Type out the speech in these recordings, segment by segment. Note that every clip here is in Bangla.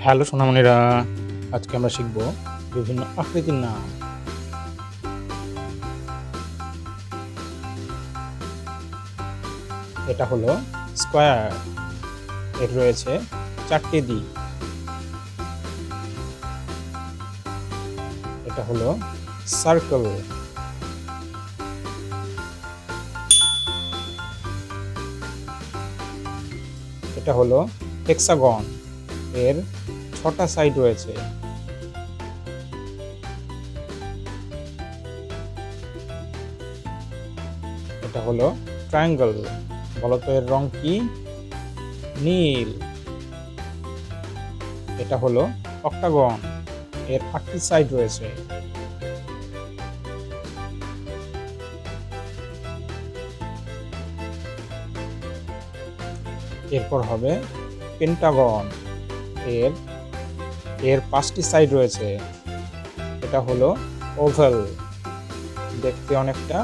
হ্যালো সোনামণিরা, আজকে আমরা শিখব বিভিন্ন আকৃতির নাম। এটা হলো স্কোয়ার, এর রয়েছে 4টি দিক। এটা হলো সার্কেল। এটা হলো হেক্সাগন, এর 6টা সাইড রয়েছে। এটা হলো ট্রায়াঙ্গল, বলতো এর রং কি? নীল। এটা হলো অক্টাগন, এর 8টি সাইড রয়েছে। এরপর হবে পেন্টাগন, এর এর 5টি সাইড রয়েছে। এটা হলো ওভাল, দেখতে অনেকটা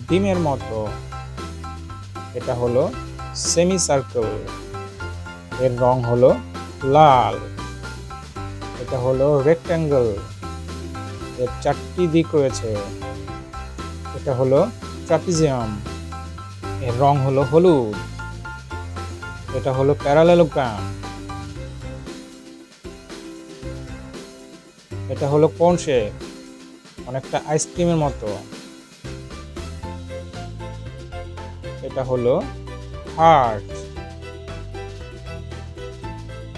ডিমের মতো। এটা হলো সেমি সার্কেল, এর রং হলো লাল। এটা হলো রেক্ট্যাঙ্গেল, এর 4টি দিক রয়েছে। এটা হলো ট্রাপিজিয়াম, এর রং হলো হলুদ। এটা হলো প্যারালেলোগ্রাম। এটা হলো কোন শেপ, অনেকটা আইসক্রিমের মতো। এটা হলো হার্ট।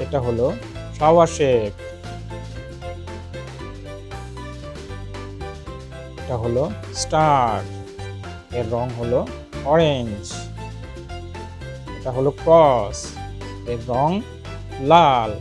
এটা হলো ফ্লাওয়ার শেপ। এটা হলো স্টার, এর রং হলো অরেঞ্জ। এটা হলো ক্রস, এর রং লাল।